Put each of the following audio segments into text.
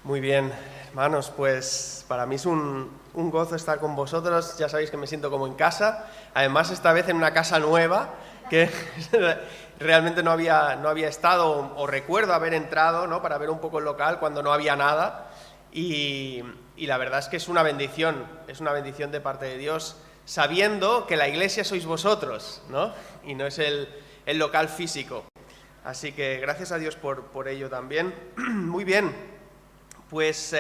Muy bien, hermanos, pues para mí es un gozo estar con vosotros. Ya sabéis que me siento como en casa, además esta vez en una casa nueva, que realmente no había estado o recuerdo haber entrado, ¿no?, para ver un poco el local cuando no había nada. Y la verdad es que es una bendición de parte de Dios, sabiendo que la iglesia sois vosotros, ¿no?, y no es el local físico. Así que gracias a Dios por ello también. Muy bien. Pues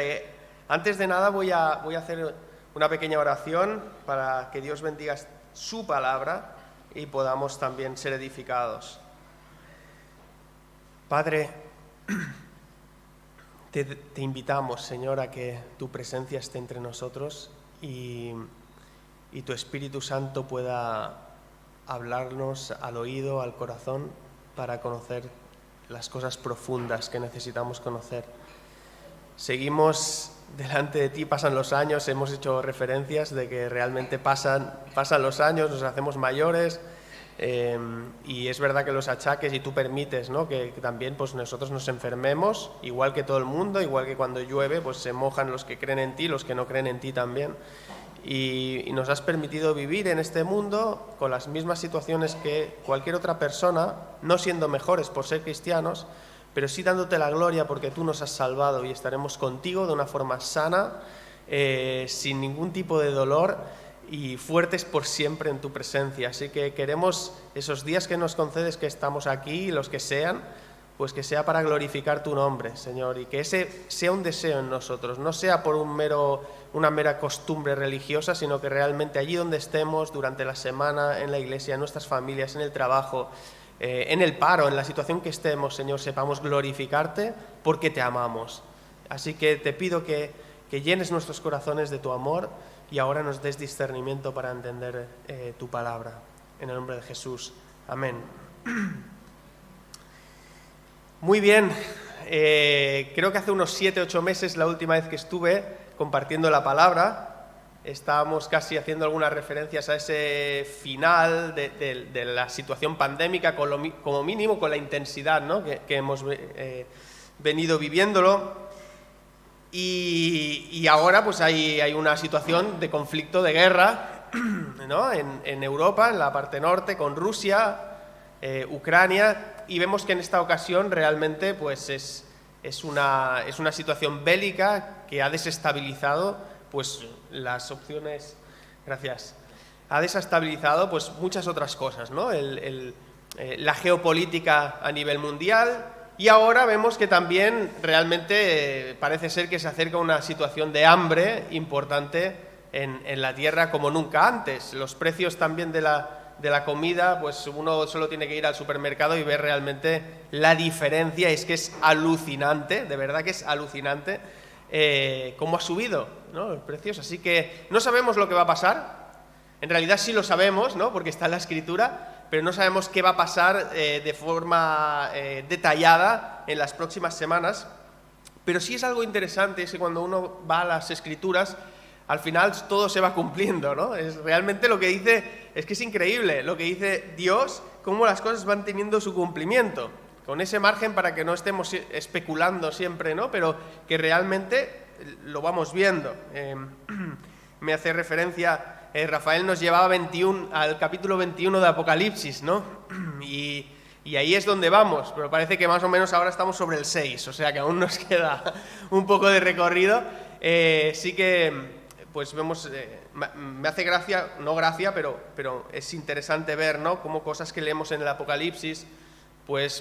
antes de nada voy a hacer una pequeña oración para que Dios bendiga su palabra y podamos también ser edificados. Padre, te invitamos, Señor, a que tu presencia esté entre nosotros y tu Espíritu Santo pueda hablarnos al oído, al corazón, para conocer las cosas profundas que necesitamos conocer. Seguimos delante de ti, pasan los años, hemos hecho referencias de que realmente pasan los años, nos hacemos mayores, y es verdad que los achaques, y tú permites, ¿no?, que también pues nosotros nos enfermemos, igual que todo el mundo, igual que cuando llueve, pues se mojan los que creen en ti, los que no creen en ti también. Y nos has permitido vivir en este mundo con las mismas situaciones que cualquier otra persona, no siendo mejores por ser cristianos, pero sí dándote la gloria porque tú nos has salvado y estaremos contigo de una forma sana, sin ningún tipo de dolor y fuertes por siempre en tu presencia. Así que queremos esos días que nos concedes que estamos aquí, los que sean, pues que sea para glorificar tu nombre, Señor, y que ese sea un deseo en nosotros, no sea por una mera costumbre religiosa, sino que realmente allí donde estemos, durante la semana, en la iglesia, en nuestras familias, en el trabajo, en el paro, en la situación que estemos, Señor, sepamos glorificarte porque te amamos. Así que te pido que llenes nuestros corazones de tu amor y ahora nos des discernimiento para entender tu palabra. En el nombre de Jesús. Amén. Muy bien. Creo que hace unos 7-8 meses, la última vez que estuve compartiendo la palabra, estábamos casi haciendo algunas referencias a ese final de la situación pandémica, como mínimo con la intensidad, ¿no?, que hemos venido viviéndolo. Y ahora pues hay una situación de conflicto, de guerra, ¿no?, en Europa, en la parte norte, con Rusia, Ucrania, y vemos que en esta ocasión realmente pues es una situación bélica que ha desestabilizado pues las opciones, ha desestabilizado pues muchas otras cosas, ¿no?, la geopolítica a nivel mundial, y ahora vemos que también realmente parece ser que se acerca una situación de hambre importante en la tierra como nunca antes. Los precios también de la comida, pues uno solo tiene que ir al supermercado y ver realmente la diferencia. Es que es alucinante, de verdad que es alucinante cómo ha subido, ¿no?, los precios. Así que no sabemos lo que va a pasar. En realidad sí lo sabemos, ¿no?, porque está en la Escritura, pero no sabemos qué va a pasar de forma detallada en las próximas semanas. Pero sí es algo interesante, es que cuando uno va a las Escrituras, al final todo se va cumpliendo, ¿no? Es realmente lo que dice, es que es increíble lo que dice Dios, cómo las cosas van teniendo su cumplimiento, con ese margen para que no estemos especulando siempre, ¿no?, pero que realmente lo vamos viendo. Me hace referencia, Rafael nos llevaba al capítulo 21 de Apocalipsis, ¿no? Y ahí es donde vamos, pero parece que más o menos ahora estamos sobre el 6, o sea que aún nos queda un poco de recorrido. Sí que pues vemos, me hace gracia, no gracia, pero es interesante ver, ¿no?, cómo cosas que leemos en el Apocalipsis pues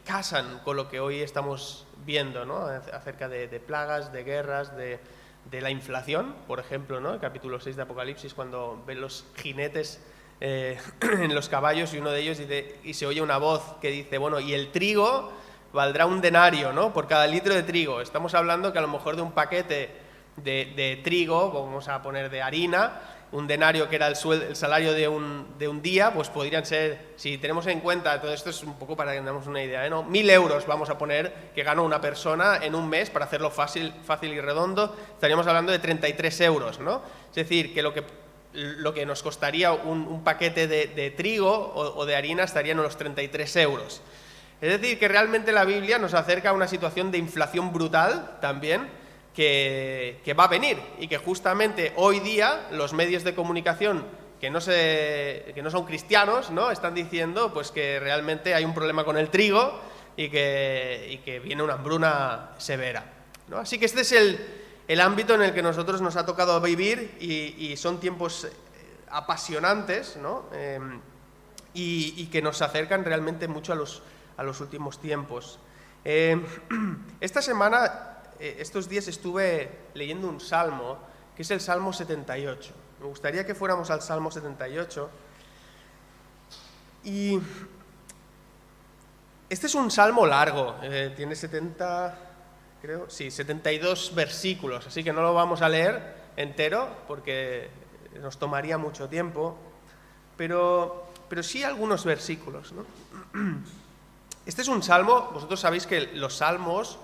casan con lo que hoy estamos viendo, ¿no?, acerca de plagas, de guerras, de la inflación, por ejemplo, ¿no?, el capítulo 6 de Apocalipsis, cuando ven los jinetes en los caballos y uno de ellos dice, y se oye una voz que dice, bueno, y el trigo valdrá 1 denario, ¿no?, por cada litro de trigo. Estamos hablando que a lo mejor de un paquete de trigo, vamos a poner de harina, 1 denario que era el salario de un día, pues podrían ser, si tenemos en cuenta, todo esto es un poco para que tengamos una idea, ¿no?, 1.000 euros vamos a poner que gana una persona en un mes, para hacerlo fácil y redondo, estaríamos hablando de 33 euros, ¿no? Es decir, que lo que nos costaría un paquete de trigo o de harina estarían en los 33 euros. Es decir, que realmente la Biblia nos acerca a una situación de inflación brutal también, que va a venir, y que justamente hoy día los medios de comunicación que no son cristianos, ¿no?, están diciendo pues que realmente hay un problema con el trigo y que viene una hambruna severa, ¿no? Así que este es el ámbito en el que nosotros nos ha tocado vivir, y son tiempos apasionantes, ¿no? Y que nos acercan realmente mucho a los últimos tiempos. Esta semana, estos días, estuve leyendo un salmo, que es el Salmo 78. Me gustaría que fuéramos al Salmo 78. Y este es un salmo largo, tiene 72 versículos, así que no lo vamos a leer entero porque nos tomaría mucho tiempo, pero sí algunos versículos, ¿no? Este es un salmo. Vosotros sabéis que los salmos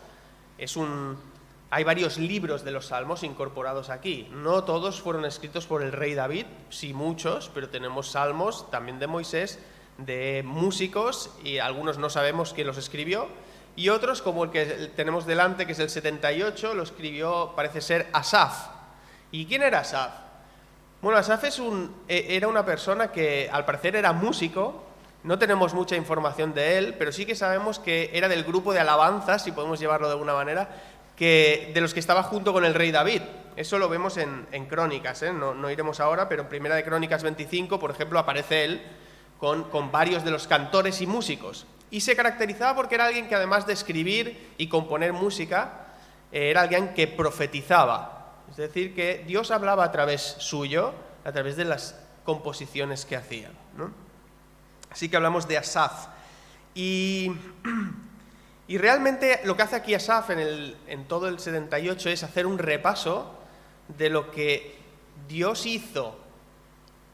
hay varios libros de los salmos incorporados aquí. No todos fueron escritos por el rey David, sí muchos, pero tenemos salmos también de Moisés, de músicos, y algunos no sabemos quién los escribió, y otros, como el que tenemos delante, que es el 78, lo escribió, parece ser, Asaf. ¿Y quién era Asaf? Bueno, Asaf era una persona que al parecer era músico. No tenemos mucha información de él, pero sí que sabemos que era del grupo de alabanzas, si podemos llevarlo de alguna manera, de los que estaba junto con el rey David. Eso lo vemos en Crónicas, no iremos ahora, pero en Primera de Crónicas 25, por ejemplo, aparece él con varios de los cantores y músicos. Y se caracterizaba porque era alguien que, además de escribir y componer música, era alguien que profetizaba. Es decir, que Dios hablaba a través suyo, a través de las composiciones que hacía, ¿no? Así que hablamos de Asaf. Y realmente lo que hace aquí Asaf en todo el 78 es hacer un repaso de lo que Dios hizo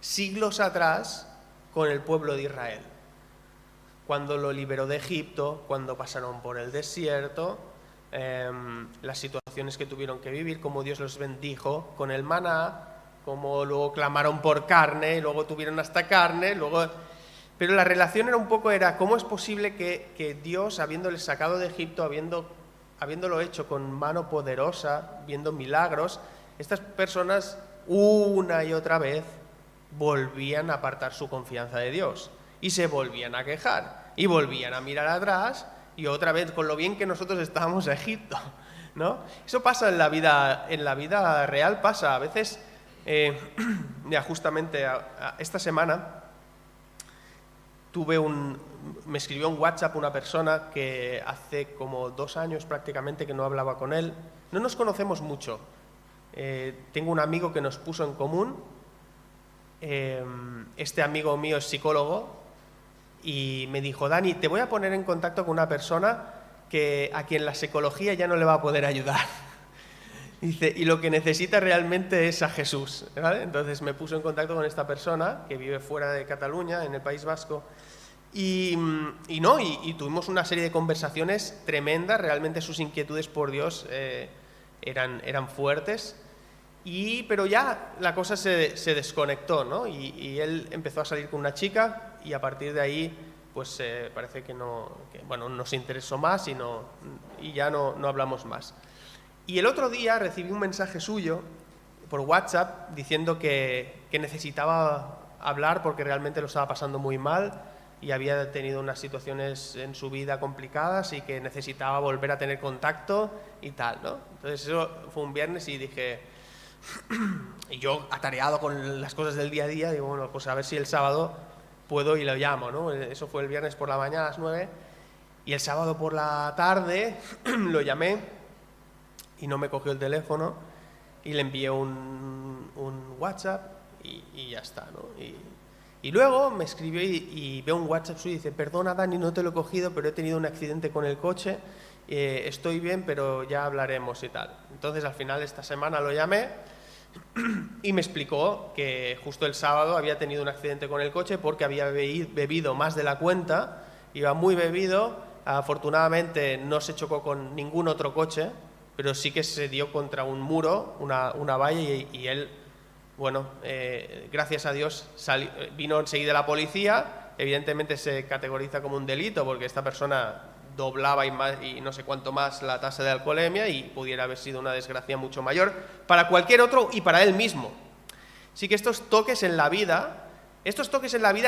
siglos atrás con el pueblo de Israel. Cuando lo liberó de Egipto, cuando pasaron por el desierto, las situaciones que tuvieron que vivir, cómo Dios los bendijo con el maná, cómo luego clamaron por carne, luego tuvieron hasta carne, luego... Pero la relación era cómo es posible que Dios, habiéndoles sacado de Egipto, habiéndolo hecho con mano poderosa, viendo milagros, estas personas una y otra vez volvían a apartar su confianza de Dios y se volvían a quejar y volvían a mirar atrás, y otra vez con lo bien que nosotros estábamos a Egipto, ¿no? Eso pasa en la vida real, pasa a veces. Ya justamente esta semana me escribió un WhatsApp una persona que hace como 2 años prácticamente que no hablaba con él. No nos conocemos mucho. Tengo un amigo que nos puso en común. Este amigo mío es psicólogo y me dijo: Dani, te voy a poner en contacto con una persona a quien la psicología ya no le va a poder ayudar. Dice, y lo que necesita realmente es a Jesús, ¿vale? Entonces me puso en contacto con esta persona que vive fuera de Cataluña, en el País Vasco, y tuvimos una serie de conversaciones tremendas. Realmente sus inquietudes por Dios eran fuertes, pero ya la cosa se desconectó, ¿no? Y él empezó a salir con una chica, y a partir de ahí pues parece que no se interesó más, y ya no hablamos más. Y el otro día recibí un mensaje suyo por WhatsApp diciendo que necesitaba hablar porque realmente lo estaba pasando muy mal y había tenido unas situaciones en su vida complicadas y que necesitaba volver a tener contacto y tal, ¿no? Entonces eso fue un viernes y dije, y yo atareado con las cosas del día a día, digo, bueno, pues a ver si el sábado puedo y lo llamo, ¿no? Eso fue el viernes por la mañana a las 9, y el sábado por la tarde lo llamé y no me cogió el teléfono, y le envié un WhatsApp y ya está, ¿no? Y luego me escribió y veo un WhatsApp suyo y dice: perdona, Dani, no te lo he cogido, pero he tenido un accidente con el coche, estoy bien, pero ya hablaremos y tal. Entonces al final esta semana lo llamé y me explicó que justo el sábado había tenido un accidente con el coche porque había bebido más de la cuenta, iba muy bebido. Afortunadamente no se chocó con ningún otro coche, pero sí que se dio contra un muro, una valla, y él, bueno, gracias a Dios vino enseguida la policía, evidentemente se categoriza como un delito porque esta persona doblaba y no sé cuánto más la tasa de alcoholemia y pudiera haber sido una desgracia mucho mayor para cualquier otro y para él mismo. Sí que estos toques en la vida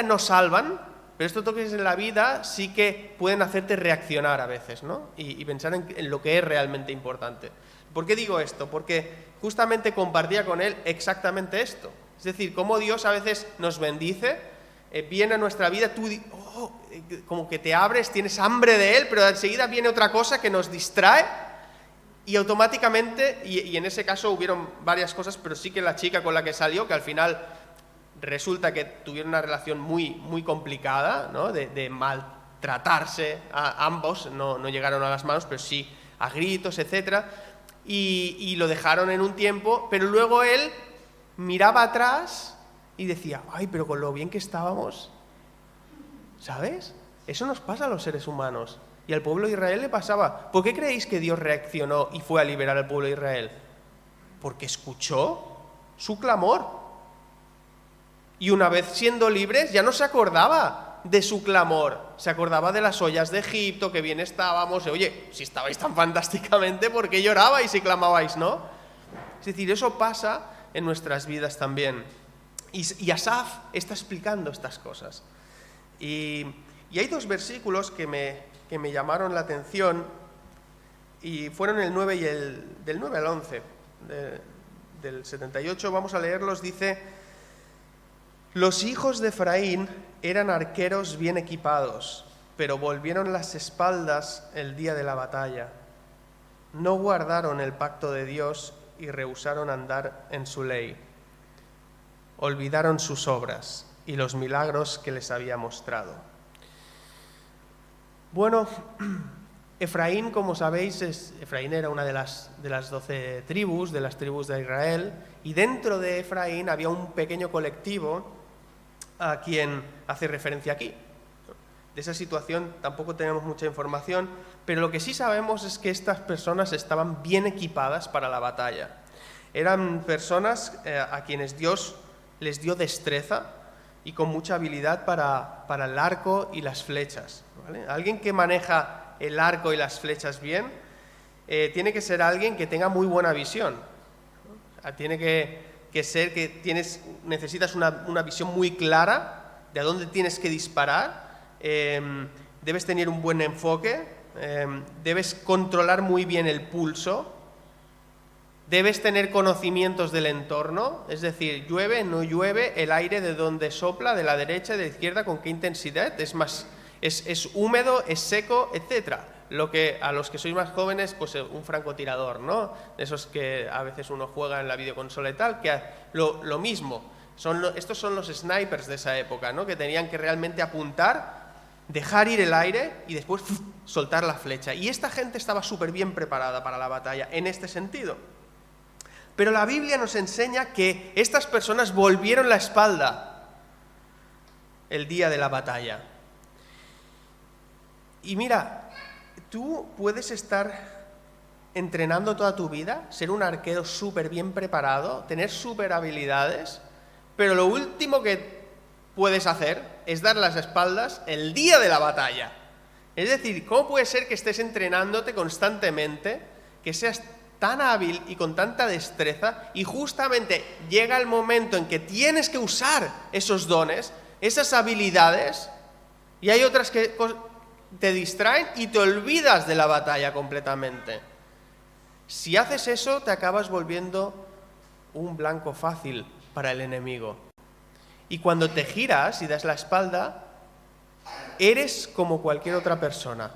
no salvan, pero estos toques en la vida sí que pueden hacerte reaccionar a veces, ¿no? Y pensar en lo que es realmente importante. ¿Por qué digo esto? Porque justamente compartía con él exactamente esto. Es decir, cómo Dios a veces nos bendice, viene a nuestra vida, tú como que te abres, tienes hambre de Él, pero enseguida viene otra cosa que nos distrae y automáticamente, y en ese caso hubieron varias cosas, pero sí que la chica con la que salió, que al final resulta que tuvieron una relación muy complicada, ¿no? De maltratarse a ambos, no llegaron a las manos, pero sí a gritos, etcétera, y lo dejaron en un tiempo, pero luego él miraba atrás y decía, ay, pero con lo bien que estábamos, ¿sabes? Eso nos pasa a los seres humanos. Y al pueblo de Israel le pasaba. ¿Por qué creéis que Dios reaccionó y fue a liberar al pueblo de Israel? Porque escuchó su clamor. Y una vez siendo libres ya no se acordaba de su clamor. Se acordaba de las ollas de Egipto, que bien estábamos. Oye, si estabais tan fantásticamente, ¿por qué llorabais y clamabais, no? Es decir, eso pasa en nuestras vidas también. Y Asaf está explicando estas cosas. Y hay dos versículos que me llamaron la atención y fueron el 9 y del 9 al 11 del 78. Vamos a leerlos. Dice: los hijos de Efraín eran arqueros bien equipados, pero volvieron las espaldas el día de la batalla. No guardaron el pacto de Dios y rehusaron andar en su ley. Olvidaron sus obras y los milagros que les había mostrado. Bueno, Efraín, como sabéis, Efraín era una de las 12 tribus, de las tribus de Israel, y dentro de Efraín había un pequeño colectivo a quien hace referencia aquí. De esa situación tampoco tenemos mucha información, pero lo que sí sabemos es que estas personas estaban bien equipadas para la batalla. Eran personas a quienes Dios les dio destreza y con mucha habilidad para el arco y las flechas, ¿vale? Alguien que maneja el arco y las flechas bien tiene que ser alguien que tenga muy buena visión. Tiene que ser que necesitas una visión muy clara de a dónde tienes que disparar, debes tener un buen enfoque, debes controlar muy bien el pulso, debes tener conocimientos del entorno, es decir, llueve, no llueve, el aire de dónde sopla, de la derecha, de la izquierda, con qué intensidad, es húmedo, es seco, etcétera. Lo que a los que sois más jóvenes, pues un francotirador, ¿no? Esos que a veces uno juega en la videoconsola y tal, que lo mismo. Estos son los snipers de esa época, ¿no? Que tenían que realmente apuntar, dejar ir el aire y después soltar la flecha. Y esta gente estaba súper bien preparada para la batalla en este sentido. Pero la Biblia nos enseña que estas personas volvieron la espalda el día de la batalla. Y mira, tú puedes estar entrenando toda tu vida, ser un arquero súper bien preparado, tener súper habilidades, pero lo último que puedes hacer es dar las espaldas el día de la batalla. Es decir, ¿cómo puede ser que estés entrenándote constantemente, que seas tan hábil y con tanta destreza, y justamente llega el momento en que tienes que usar esos dones, esas habilidades, y hay otras que te distraen y te olvidas de la batalla completamente? Si haces eso, te acabas volviendo un blanco fácil para el enemigo. Y cuando te giras y das la espalda, eres como cualquier otra persona.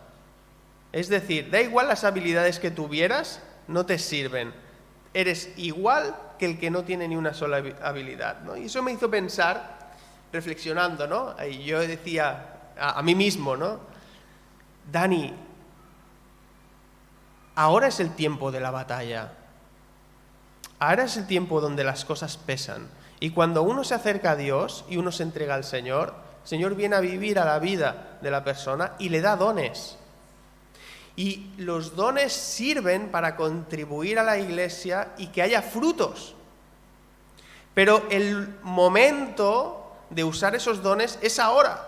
Es decir, da igual las habilidades que tuvieras, no te sirven. Eres igual que el que no tiene ni una sola habilidad, ¿no? Y eso me hizo pensar, reflexionando, ¿no? Y yo decía a mí mismo, ¿no? Dani, ahora es el tiempo de la batalla. Ahora es el tiempo donde las cosas pesan. Y cuando uno se acerca a Dios y uno se entrega al Señor, el Señor viene a vivir a la vida de la persona y le da dones. Y los dones sirven para contribuir a la iglesia y que haya frutos. Pero el momento de usar esos dones es ahora.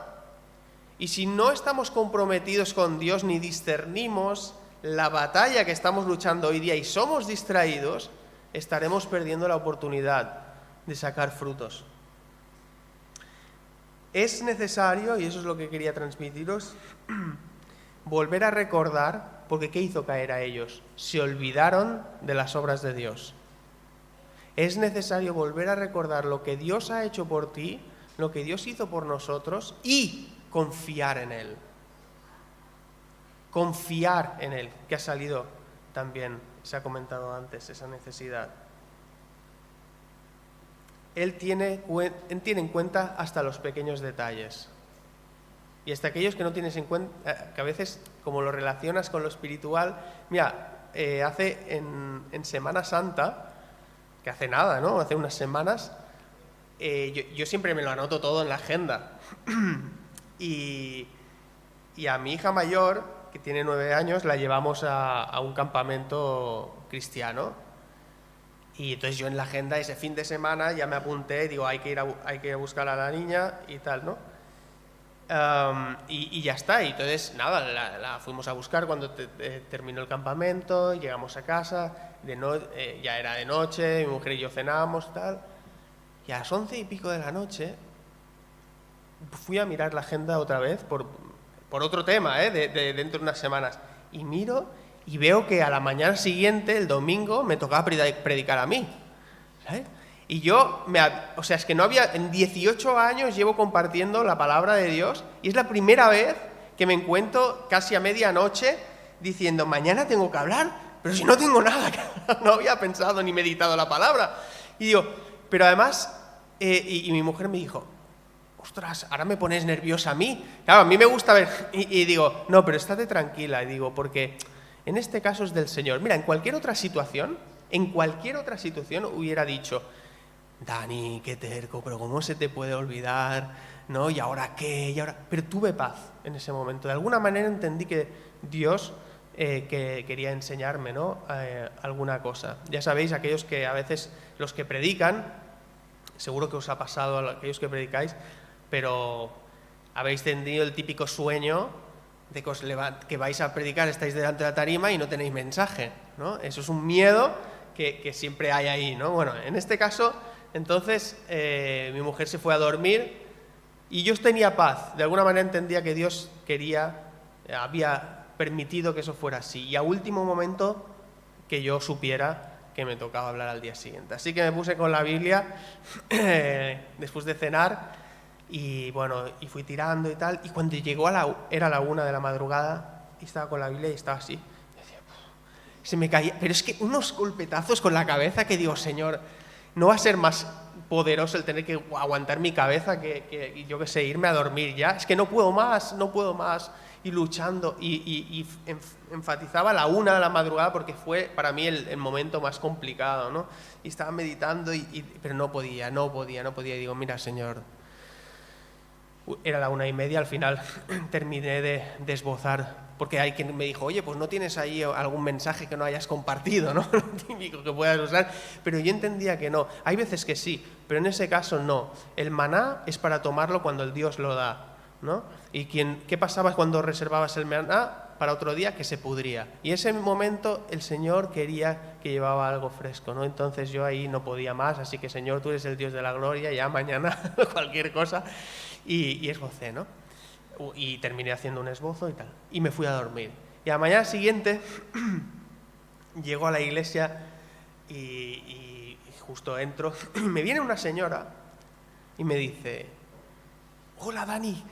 Y si no estamos comprometidos con Dios ni discernimos la batalla que estamos luchando hoy día y somos distraídos, estaremos perdiendo la oportunidad de sacar frutos. Es necesario, y eso es lo que quería transmitiros, volver a recordar, porque ¿qué hizo caer a ellos? Se olvidaron de las obras de Dios. Es necesario volver a recordar lo que Dios ha hecho por ti, lo que Dios hizo por nosotros y confiar en Él. Confiar en Él, que ha salido también, se ha comentado antes, esa necesidad. Él tiene en cuenta hasta los pequeños detalles. Y hasta aquellos que no tienes en cuenta, que a veces, como lo relacionas con lo espiritual, mira, hace en Semana Santa, que hace nada, ¿no? Hace unas semanas, yo siempre me lo anoto todo en la agenda. Y a mi hija mayor, que tiene 9 años, la llevamos a un campamento cristiano. Y entonces yo en la agenda ese fin de semana ya me apunté, digo, hay que ir a buscar a la niña y tal, ¿no? Y ya está. Y entonces, nada, la fuimos a buscar cuando terminó el campamento, llegamos a casa, ya era de noche, mi mujer y yo cenábamos, tal. Y a las 11 y pico de la noche fui a mirar la agenda otra vez por otro tema, de dentro de unas semanas. Y miro y veo que a la mañana siguiente, el domingo, me tocaba predicar a mí, ¿sabes? Y yo, o sea, es que no había, en 18 años llevo compartiendo la palabra de Dios y es la primera vez que me encuentro casi a medianoche diciendo, mañana tengo que hablar, pero si no tengo nada, no había pensado ni meditado la palabra. Y digo, pero además, y mi mujer me dijo, ostras, ahora me pones nerviosa a mí. Claro, a mí me gusta ver, y digo, no, pero estate tranquila, y digo, porque en este caso es del Señor. Mira, en cualquier otra situación hubiera dicho, Dani, qué terco, pero ¿cómo se te puede olvidar? ¿No? ¿Y ahora qué? Pero tuve paz en ese momento. De alguna manera entendí que Dios que quería enseñarme, ¿no? Alguna cosa. Ya sabéis, aquellos que a veces, los que predican, seguro que os ha pasado a aquellos que predicáis, pero habéis tenido el típico sueño de que vais a predicar, estáis delante de la tarima y no tenéis mensaje, ¿no? Eso es un miedo que siempre hay ahí, ¿no? Bueno, en este caso, entonces, mi mujer se fue a dormir y yo tenía paz. De alguna manera entendía que Dios había permitido que eso fuera así. Y a último momento que yo supiera que me tocaba hablar al día siguiente. Así que me puse con la Biblia después de cenar y bueno, y fui tirando y tal. Y cuando llegó era la 1 de la madrugada y estaba con la Biblia y estaba así. Y decía, se me caía. Pero es que unos golpetazos con la cabeza que digo, Señor, no va a ser más poderoso el tener que aguantar mi cabeza que yo qué sé, irme a dormir ya. Es que no puedo más. Y luchando. Y enfatizaba la 1 de la madrugada porque fue para mí el momento más complicado, ¿no? Y estaba meditando, pero no podía. Y digo, mira, Señor, era la 1:30, al final terminé de esbozar. Porque hay quien me dijo, oye, pues no tienes ahí algún mensaje que no hayas compartido, ¿no? Lo típico que puedas usar. Pero yo entendía que no. Hay veces que sí, pero en ese caso no. El maná es para tomarlo cuando el Dios lo da, ¿no? ¿Y qué pasaba cuando reservabas el maná? Para otro día, que se pudría. Y ese momento el Señor quería que llevaba algo fresco, ¿no? Entonces yo ahí no podía más, así que Señor, tú eres el Dios de la gloria, ya mañana cualquier cosa. Y esbocé, ¿no? Y terminé haciendo un esbozo y tal. Y me fui a dormir. Y a la mañana siguiente llego a la iglesia y justo entro. Y me viene una señora y me dice, hola Dani,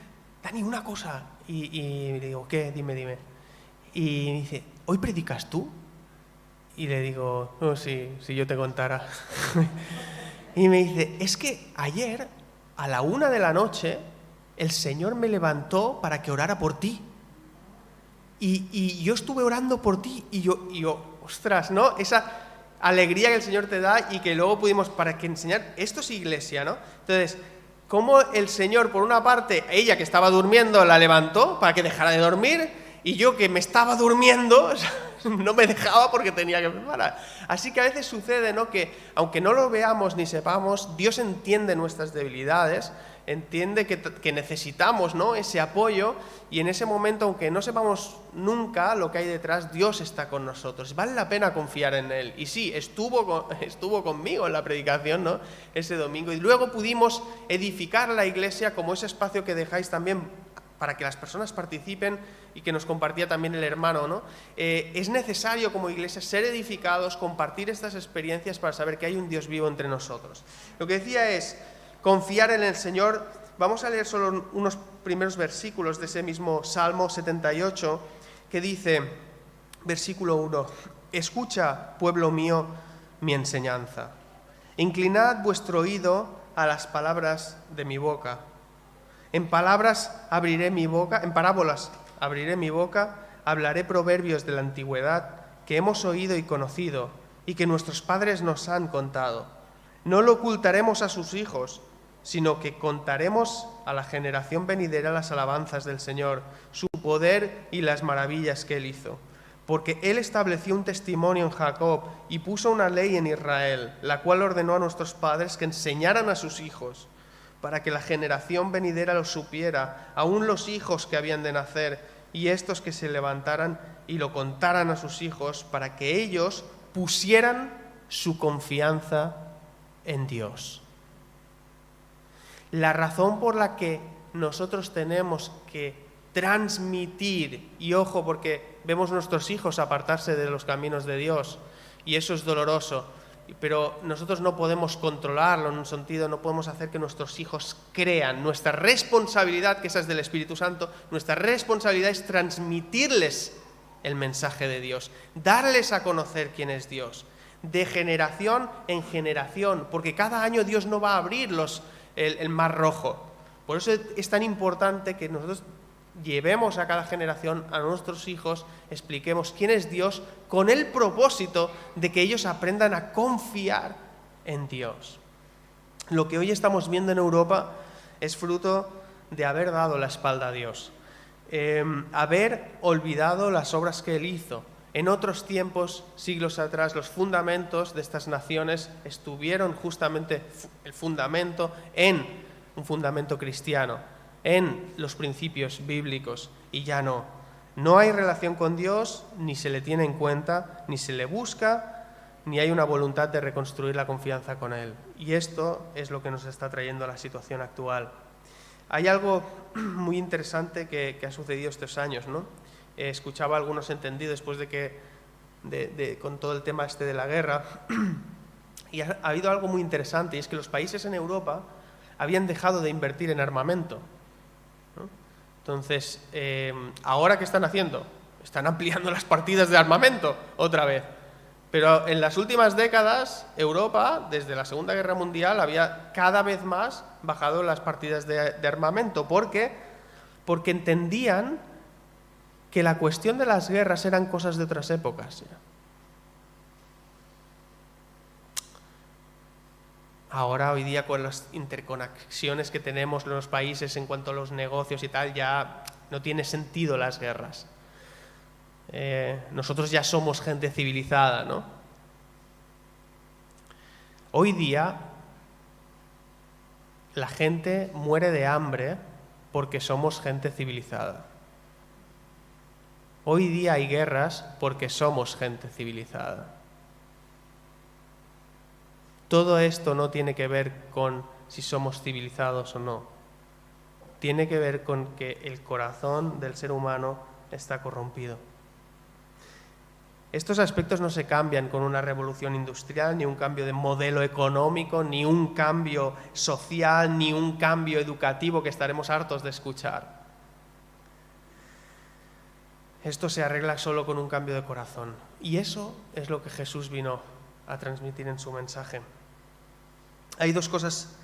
una cosa. Y le digo, ¿qué? Dime. Y me dice, ¿hoy predicas tú? Y le digo, no, sí, si yo te contara. Y me dice, es que ayer a la 1 de la noche el Señor me levantó para que orara por ti. Y yo estuve orando por ti. Y yo, ostras, ¿no? Esa alegría que el Señor te da y que luego pudimos, para que enseñar, esto es iglesia, ¿no? Entonces, cómo el Señor, por una parte, ella que estaba durmiendo, la levantó para que dejara de dormir, y yo que me estaba durmiendo, No me dejaba porque tenía que preparar. Así que a veces sucede, ¿no?, que aunque no lo veamos ni sepamos, Dios entiende nuestras debilidades, entiende que necesitamos, ¿no?, ese apoyo, y en ese momento, aunque no sepamos nunca lo que hay detrás, Dios está con nosotros. Vale la pena confiar en Él. Y sí, estuvo conmigo en la predicación, ¿no?, ese domingo, y luego pudimos edificar la iglesia como ese espacio que dejáis también para que las personas participen, y que nos compartía también el hermano, ¿no? Es necesario como iglesia ser edificados, compartir estas experiencias para saber que hay un Dios vivo entre nosotros. Lo que decía es confiar en el Señor. Vamos a leer solo unos primeros versículos de ese mismo Salmo 78, que dice, versículo 1, «Escucha, pueblo mío, mi enseñanza. Inclinad vuestro oído a las palabras de mi boca. En parábolas abriré mi boca, hablaré proverbios de la antigüedad que hemos oído y conocido, y que nuestros padres nos han contado. No lo ocultaremos a sus hijos, sino que contaremos a la generación venidera las alabanzas del Señor, su poder y las maravillas que Él hizo. Porque Él estableció un testimonio en Jacob y puso una ley en Israel, la cual ordenó a nuestros padres que enseñaran a sus hijos, para que la generación venidera lo supiera, aun los hijos que habían de nacer, y estos que se levantaran y lo contaran a sus hijos, para que ellos pusieran su confianza en Dios». La razón por la que nosotros tenemos que transmitir, y ojo, porque vemos nuestros hijos apartarse de los caminos de Dios, y eso es doloroso, pero nosotros no podemos controlarlo, en un sentido, no podemos hacer que nuestros hijos crean. Nuestra responsabilidad, que esa es del Espíritu Santo, nuestra responsabilidad es transmitirles el mensaje de Dios, darles a conocer quién es Dios, de generación en generación, porque cada año Dios no va a abrir el mar rojo. Por eso es tan importante que nosotros llevemos a cada generación, a nuestros hijos, expliquemos quién es Dios, con el propósito de que ellos aprendan a confiar en Dios. Lo que hoy estamos viendo en Europa es fruto de haber dado la espalda a Dios, haber olvidado las obras que Él hizo. En otros tiempos, siglos atrás, los fundamentos de estas naciones estuvieron justamente el fundamento en un fundamento cristiano, en los principios bíblicos, y ya no. No hay relación con Dios, ni se le tiene en cuenta, ni se le busca, ni hay una voluntad de reconstruir la confianza con Él. Y esto es lo que nos está trayendo a la situación actual. Hay algo muy interesante que ha sucedido estos años, ¿no? Escuchaba a algunos entendidos después de que, con todo el tema de la guerra, y ha habido algo muy interesante, y es que los países en Europa habían dejado de invertir en armamento, ¿no? Entonces, ¿ahora qué están haciendo? Están ampliando las partidas de armamento otra vez. Pero en las últimas décadas, Europa, desde la Segunda Guerra Mundial, había cada vez más bajado las partidas de armamento. ¿Por qué? Porque entendían que la cuestión de las guerras eran cosas de otras épocas. Ahora, hoy día, con las interconexiones que tenemos en los países en cuanto a los negocios y tal, ya no tiene sentido las guerras. Nosotros ya somos gente civilizada, ¿no? Hoy día la gente muere de hambre porque somos gente civilizada. Hoy día hay guerras porque somos gente civilizada. Todo esto no tiene que ver con si somos civilizados o no. Tiene que ver con que el corazón del ser humano está corrompido. Estos aspectos no se cambian con una revolución industrial, ni un cambio de modelo económico, ni un cambio social, ni un cambio educativo que estaremos hartos de escuchar. Esto se arregla solo con un cambio de corazón. Y eso es lo que Jesús vino a transmitir en su mensaje. Hay dos cosas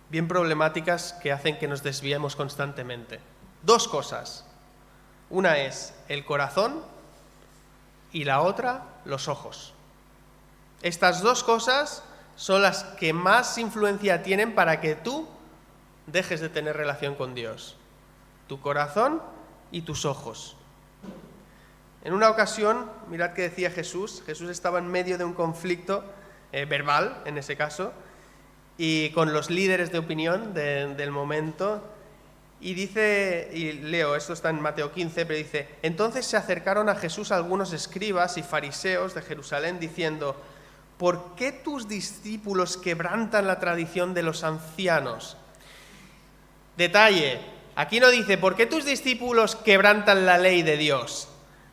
bien problemáticas que hacen que nos desviemos constantemente. Dos cosas. Una es el corazón y la otra, los ojos. Estas dos cosas son las que más influencia tienen para que tú dejes de tener relación con Dios. Tu corazón y tus ojos. En una ocasión, mirad qué decía Jesús. Jesús estaba en medio de un conflicto verbal, en ese caso, y con los líderes de opinión del momento. Y dice, y leo, esto está en Mateo 15, pero dice: entonces se acercaron a Jesús algunos escribas y fariseos de Jerusalén diciendo: ¿por qué tus discípulos quebrantan la tradición de los ancianos? Detalle, aquí no dice ¿por qué tus discípulos quebrantan la ley de Dios?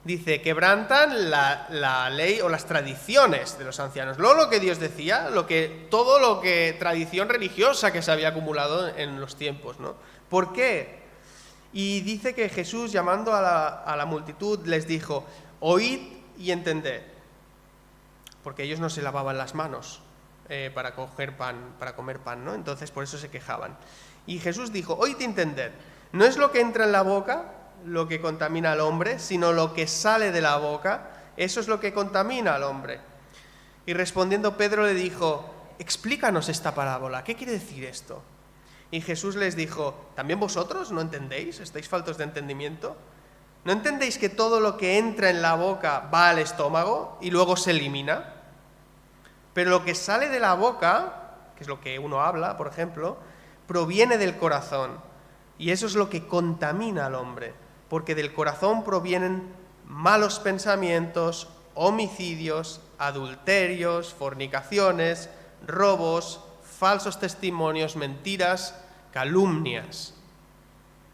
Dice, quebrantan la ley o las tradiciones de los ancianos. Luego lo que Dios decía, todo lo que tradición religiosa que se había acumulado en los tiempos, ¿no? ¿Por qué? Y dice que Jesús, llamando a la multitud, les dijo: oíd y entended. Porque ellos no se lavaban las manos para comer pan, ¿no? Entonces por eso se quejaban. Y Jesús dijo: oíd y entended. No es lo que entra en la boca lo que contamina al hombre, sino lo que sale de la boca, eso es lo que contamina al hombre. Y respondiendo Pedro le dijo: explícanos esta parábola, ¿qué quiere decir esto? Y Jesús les dijo: ¿también vosotros no entendéis? ¿Estáis faltos de entendimiento? ¿No entendéis que todo lo que entra en la boca va al estómago y luego se elimina? Pero lo que sale de la boca, que es lo que uno habla, por ejemplo, proviene del corazón, y eso es lo que contamina al hombre. Porque del corazón provienen malos pensamientos, homicidios, adulterios, fornicaciones, robos, falsos testimonios, mentiras, calumnias.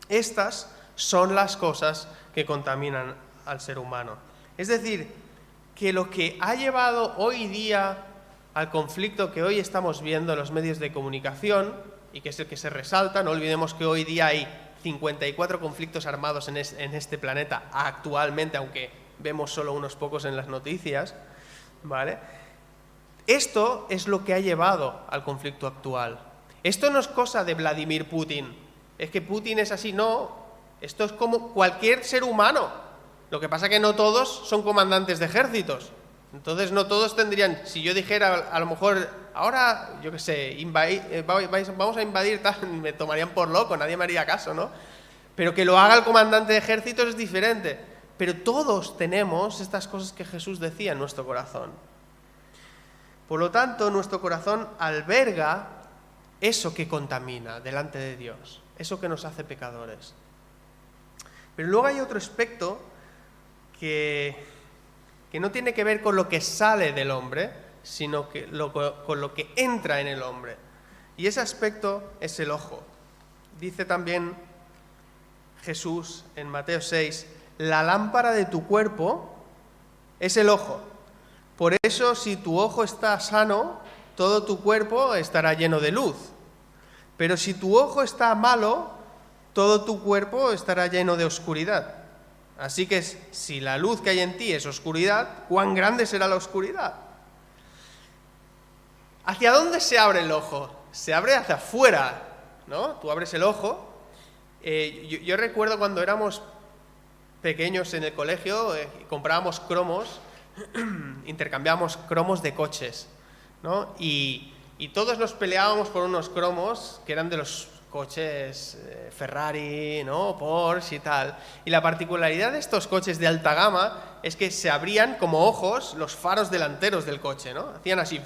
Estas son las cosas que contaminan al ser humano. Es decir, que lo que ha llevado hoy día al conflicto que hoy estamos viendo en los medios de comunicación, y que es el que se resalta, no olvidemos que hoy día hay 54 conflictos armados en este planeta actualmente, aunque vemos solo unos pocos en las noticias, ¿vale? Esto es lo que ha llevado al conflicto actual. Esto no es cosa de Vladimir Putin. Es que Putin es así, no. Esto es como cualquier ser humano. Lo que pasa es que no todos son comandantes de ejércitos. Entonces no todos tendrían, si yo dijera a lo mejor, ahora, yo qué sé, vamos a invadir, tal, me tomarían por loco, nadie me haría caso, ¿no? Pero que lo haga el comandante de ejércitos es diferente. Pero todos tenemos estas cosas que Jesús decía en nuestro corazón. Por lo tanto, nuestro corazón alberga eso que contamina delante de Dios, eso que nos hace pecadores. Pero luego hay otro aspecto que no tiene que ver con lo que sale del hombre, sino con lo que entra en el hombre. Y ese aspecto es el ojo. Dice también Jesús en Mateo 6, la lámpara de tu cuerpo es el ojo. Por eso, si tu ojo está sano, todo tu cuerpo estará lleno de luz. Pero si tu ojo está malo, todo tu cuerpo estará lleno de oscuridad. Así que si la luz que hay en ti es oscuridad, ¿cuán grande será la oscuridad? ¿Hacia dónde se abre el ojo? Se abre hacia afuera, ¿no? Tú abres el ojo. Yo recuerdo cuando éramos pequeños en el colegio, comprábamos cromos, intercambiábamos cromos de coches, ¿no? Y todos nos peleábamos por unos cromos que eran de los coches Ferrari, ¿no? Porsche y tal. Y la particularidad de estos coches de alta gama es que se abrían como ojos los faros delanteros del coche, ¿no? Hacían así.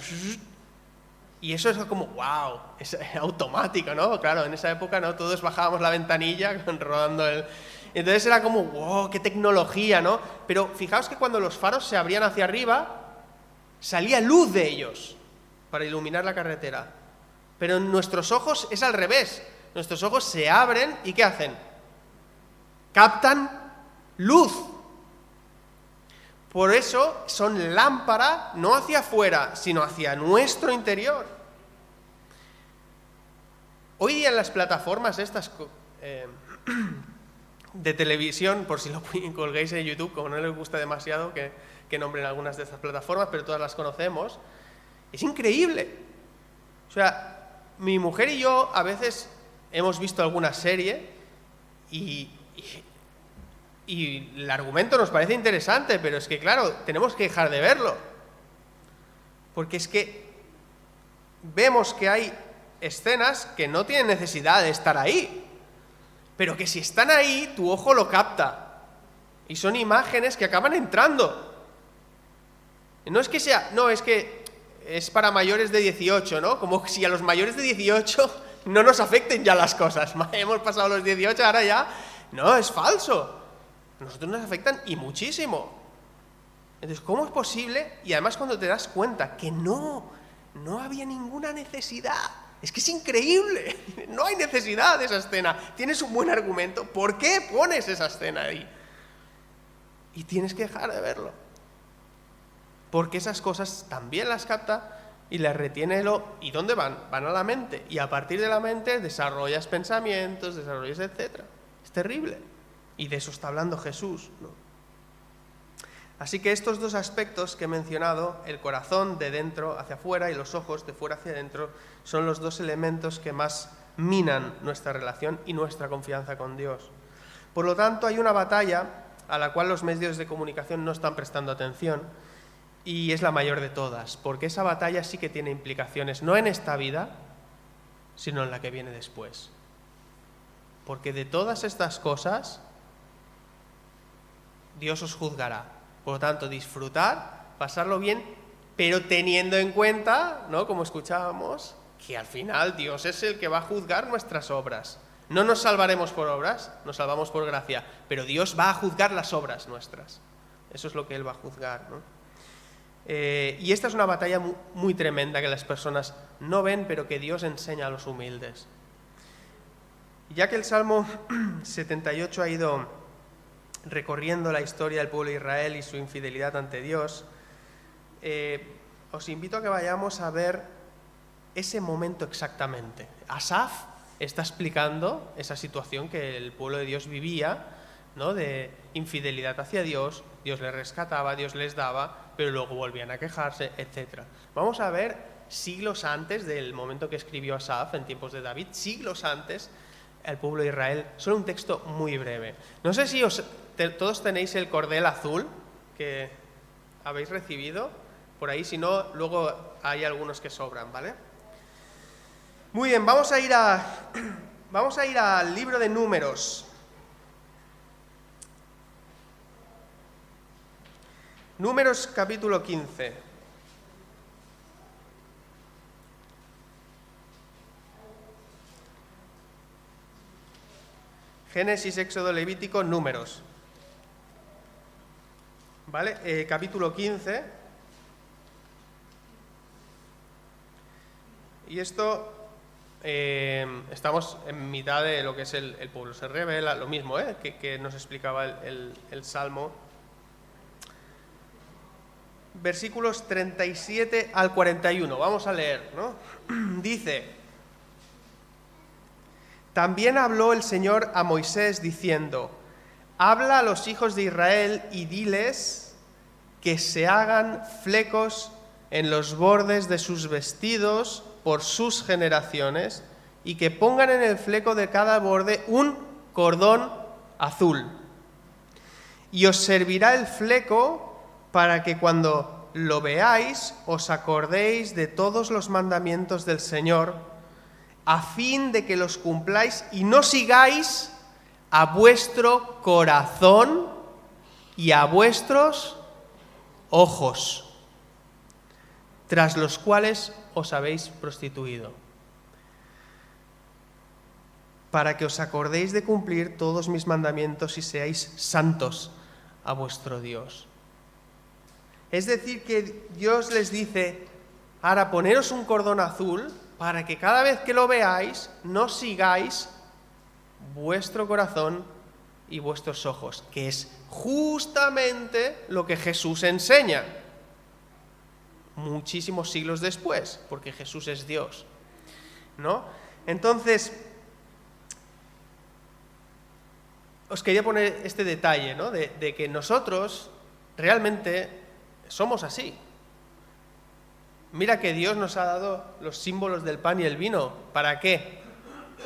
Y eso es como, wow, es automático, ¿no? Claro, en esa época, ¿no? Todos bajábamos la ventanilla rodando el... Entonces era como, wow, qué tecnología, ¿no? Pero fijaos que cuando los faros se abrían hacia arriba, salía luz de ellos para iluminar la carretera. Pero en nuestros ojos es al revés. Nuestros ojos se abren y ¿qué hacen? Captan luz. Por eso son lámpara no hacia afuera, sino hacia nuestro interior. Hoy día en las plataformas estas de televisión, por si lo colgáis en YouTube, como no les gusta demasiado que nombren algunas de estas plataformas, pero todas las conocemos, es increíble. O sea, mi mujer y yo a veces hemos visto alguna serie y el argumento nos parece interesante, pero es que, claro, tenemos que dejar de verlo. Porque es que vemos que hay escenas que no tienen necesidad de estar ahí, pero que si están ahí, tu ojo lo capta. Y son imágenes que acaban entrando. No es que sea, no, es que es para mayores de 18, ¿no? Como si a los mayores de 18 no nos afecten ya las cosas. Hemos pasado los 18, ahora ya... No, es falso. A nosotros nos afectan y muchísimo. Entonces, ¿cómo es posible? Y además cuando te das cuenta que no había ninguna necesidad. Es que es increíble. No hay necesidad de esa escena. Tienes un buen argumento. ¿Por qué pones esa escena ahí? Y tienes que dejar de verlo. Porque esas cosas también las capta y las retiene. ¿Y dónde van? Van a la mente. Y a partir de la mente desarrollas pensamientos, desarrollas etcétera. Es terrible. Y de eso está hablando Jesús, ¿no? Así que estos dos aspectos que he mencionado, el corazón de dentro hacia afuera y los ojos de fuera hacia adentro, son los dos elementos que más minan nuestra relación y nuestra confianza con Dios. Por lo tanto, hay una batalla a la cual los medios de comunicación no están prestando atención, y es la mayor de todas, porque esa batalla sí que tiene implicaciones, no en esta vida, sino en la que viene después. Porque de todas estas cosas, Dios os juzgará. Por lo tanto, disfrutar, pasarlo bien, pero teniendo en cuenta, ¿no?, como escuchábamos, que al final Dios es el que va a juzgar nuestras obras. No nos salvaremos por obras, nos salvamos por gracia, pero Dios va a juzgar las obras nuestras. Eso es lo que Él va a juzgar, ¿no? Y esta es una batalla muy tremenda que las personas no ven, pero que Dios enseña a los humildes. Ya que el Salmo 78 ha ido recorriendo la historia del pueblo de Israel y su infidelidad ante Dios, os invito a que vayamos a ver ese momento exactamente. Asaf está explicando esa situación que el pueblo de Dios vivía, ¿no?, de infidelidad hacia Dios. Dios les rescataba, Dios les daba, pero luego volvían a quejarse, etc. Vamos a ver siglos antes del momento que escribió Asaf, en tiempos de David, siglos antes, el pueblo de Israel. Solo un texto muy breve. No sé si todos tenéis el cordel azul que habéis recibido por ahí, si no, luego hay algunos que sobran, ¿vale? Muy bien, vamos a ir al libro de Números. Números capítulo 15. Génesis, Éxodo, Levítico, Números. ¿Vale? Capítulo 15. Y esto, estamos en mitad de lo que es el pueblo. Se revela lo mismo, que nos explicaba el Salmo. Versículos 37 al 41. Vamos a leer, ¿no? Dice: También habló el Señor a Moisés diciendo: Habla a los hijos de Israel y diles que se hagan flecos en los bordes de sus vestidos por sus generaciones, y que pongan en el fleco de cada borde un cordón azul. Y os servirá el fleco para que cuando lo veáis os acordéis de todos los mandamientos del Señor, a fin de que los cumpláis y no sigáis a vuestro corazón y a vuestros ojos, tras los cuales os habéis prostituido, para que os acordéis de cumplir todos mis mandamientos y seáis santos a vuestro Dios. Es decir, que Dios les dice: ahora poneros un cordón azul para que cada vez que lo veáis no sigáis vuestro corazón y vuestros ojos, que es justamente lo que Jesús enseña muchísimos siglos después, porque Jesús es Dios, ¿no? Entonces, os quería poner este detalle, ¿no?, de que nosotros realmente somos así. Mira que Dios nos ha dado los símbolos del pan y el vino. ¿Para qué?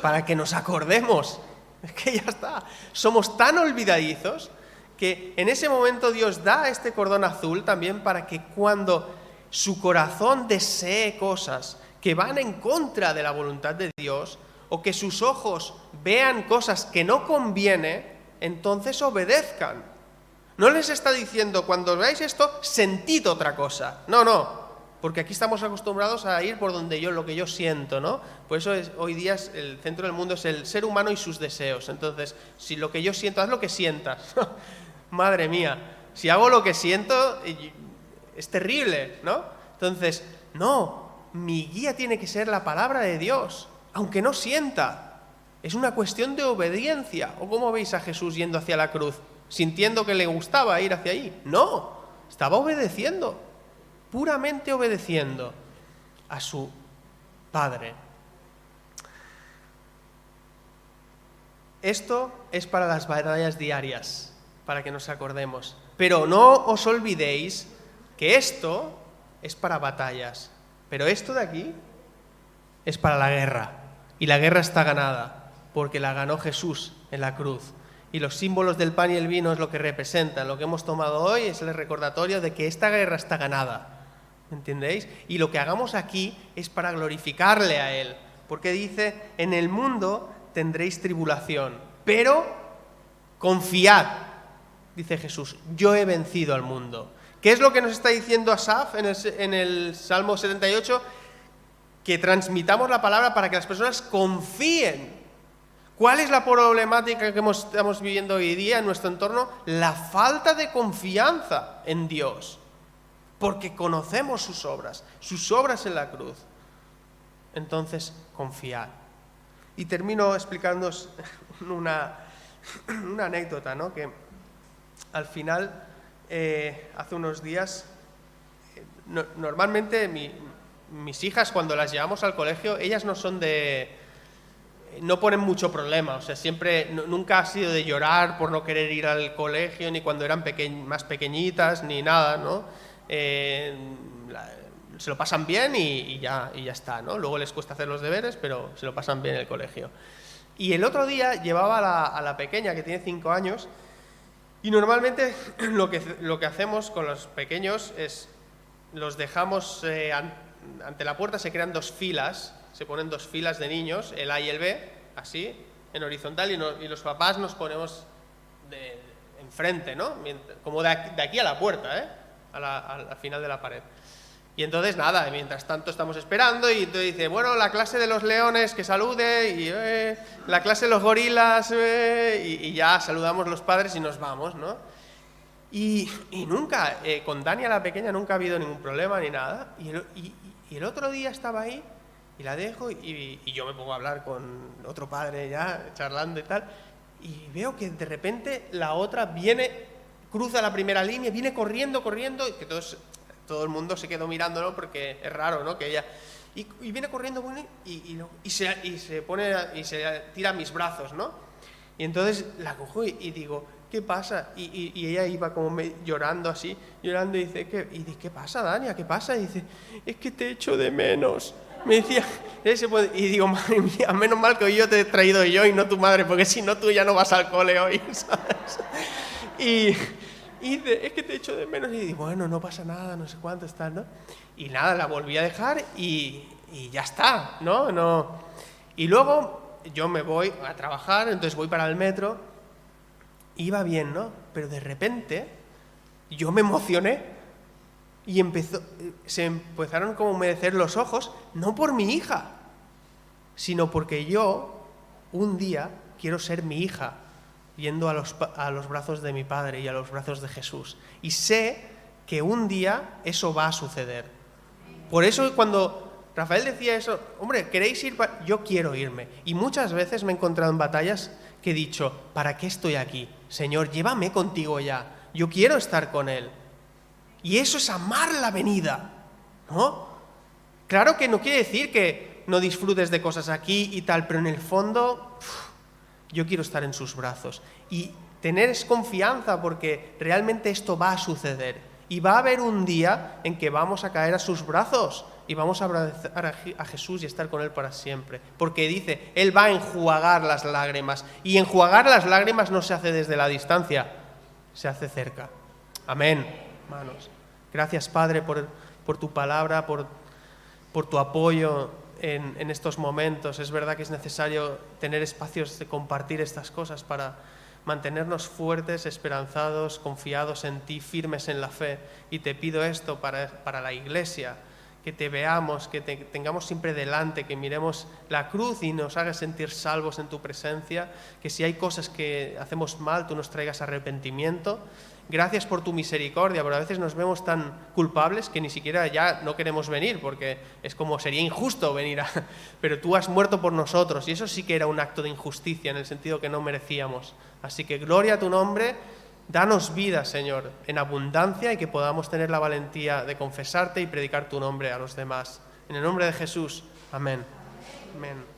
Para que nos acordemos. Es que ya está. Somos tan olvidadizos que en ese momento Dios da este cordón azul también para que cuando su corazón desee cosas que van en contra de la voluntad de Dios, o que sus ojos vean cosas que no conviene, entonces obedezcan. No les está diciendo, cuando veáis esto, sentid otra cosa. No, porque aquí estamos acostumbrados a ir por donde lo que yo siento, ¿no? Por eso hoy día el centro del mundo es el ser humano y sus deseos. Entonces, si lo que yo siento, haz lo que sientas. Madre mía, si hago lo que siento, es terrible, ¿no? Entonces, no, mi guía tiene que ser la palabra de Dios, aunque no sienta. Es una cuestión de obediencia. ¿O cómo veis a Jesús yendo hacia la cruz? ¿Sintiendo que le gustaba ir hacia ahí? No, estaba obedeciendo, puramente obedeciendo a su Padre. Esto es para las batallas diarias, para que nos acordemos. Pero no os olvidéis que esto es para batallas. Pero esto de aquí es para la guerra. Y la guerra está ganada, porque la ganó Jesús en la cruz. Y los símbolos del pan y el vino es lo que representan. Lo que hemos tomado hoy es el recordatorio de que esta guerra está ganada. ¿Entendéis? Y lo que hagamos aquí es para glorificarle a Él. Porque dice, en el mundo tendréis tribulación, pero confiad, dice Jesús, yo he vencido al mundo. ¿Qué es lo que nos está diciendo Asaf en el Salmo 78? Que transmitamos la palabra para que las personas confíen. ¿Cuál es la problemática que estamos viviendo hoy día en nuestro entorno? La falta de confianza en Dios, porque conocemos sus obras en la cruz. Entonces, confiad. Y termino explicándoos una anécdota, ¿no? Que al final, hace unos días, normalmente mis hijas, cuando las llevamos al colegio, ellas no ponen mucho problema, o sea, nunca ha sido de llorar por no querer ir al colegio, ni cuando eran más pequeñitas, ni nada, ¿no? Se lo pasan bien y ya está, ¿no? Luego les cuesta hacer los deberes, pero se lo pasan bien en el colegio. Y el otro día llevaba a la pequeña, que tiene 5 años, y normalmente lo que hacemos con los pequeños es los dejamos ante la puerta, se crean 2 filas, se ponen 2 filas de niños, el A y el B, así, en horizontal, y los papás nos ponemos enfrente, ¿no? Como de aquí a la puerta, al final de la pared. Y entonces, nada, mientras tanto estamos esperando, y entonces dice, bueno, la clase de los leones que salude, y la clase de los gorilas, y ya saludamos los padres y nos vamos, ¿no? Y nunca, con Dania la pequeña, nunca ha habido ningún problema ni nada, y el otro día estaba ahí, y la dejo, y yo me pongo a hablar con otro padre ya, charlando y tal, y veo que de repente la otra cruza la primera línea, viene corriendo, y que todo el mundo se quedó mirándolo porque es raro, ¿no? Que ella y viene corriendo y se pone y se tira a mis brazos, ¿no? Y entonces la cojo y digo, ¿qué pasa? Y ella iba como llorando así, y dice, ¿qué pasa, Dania? ¿Qué pasa? Y dice, es que te echo de menos. Me decía, y digo, madre mía, menos mal que hoy yo te he traído yo y no tu madre, porque si no tú ya no vas al cole hoy, ¿sabes? Y dice, es que te echo de menos. Y digo, bueno, no pasa nada, no sé cuánto está, ¿no? Y nada, la volví a dejar y ya está, ¿no? Y luego yo me voy a trabajar, entonces voy para el metro, iba bien, ¿no? Pero de repente yo me emocioné y se empezaron como a humedecer los ojos, no por mi hija, sino porque yo un día quiero ser mi hija, yendo a los brazos de mi Padre y a los brazos de Jesús. Y sé que un día eso va a suceder. Por eso cuando Rafael decía eso, hombre, ¿queréis ir? Yo quiero irme. Y muchas veces me he encontrado en batallas que he dicho, ¿para qué estoy aquí? Señor, llévame contigo ya. Yo quiero estar con Él. Y eso es amar la venida, ¿no? Claro que no quiere decir que no disfrutes de cosas aquí y tal, pero en el fondo yo quiero estar en sus brazos y tener confianza porque realmente esto va a suceder y va a haber un día en que vamos a caer a sus brazos y vamos a abrazar a Jesús y estar con Él para siempre, porque dice, Él va a enjuagar las lágrimas, y enjuagar las lágrimas no se hace desde la distancia, se hace cerca. Amén, hermanos. Gracias, Padre, por tu palabra, por tu apoyo en estos momentos. Es verdad que es necesario tener espacios de compartir estas cosas para mantenernos fuertes, esperanzados, confiados en ti, firmes en la fe. Y te pido esto para la Iglesia, que te veamos, que te tengamos siempre delante, que miremos la cruz y nos hagas sentir salvos en tu presencia, que si hay cosas que hacemos mal, tú nos traigas arrepentimiento. Gracias por tu misericordia, pero a veces nos vemos tan culpables que ni siquiera ya no queremos venir, porque es como sería injusto venir pero tú has muerto por nosotros, y eso sí que era un acto de injusticia, en el sentido que no merecíamos. Así que gloria a tu nombre. Danos vida, Señor, en abundancia, y que podamos tener la valentía de confesarte y predicar tu nombre a los demás. En el nombre de Jesús. Amén. Amén.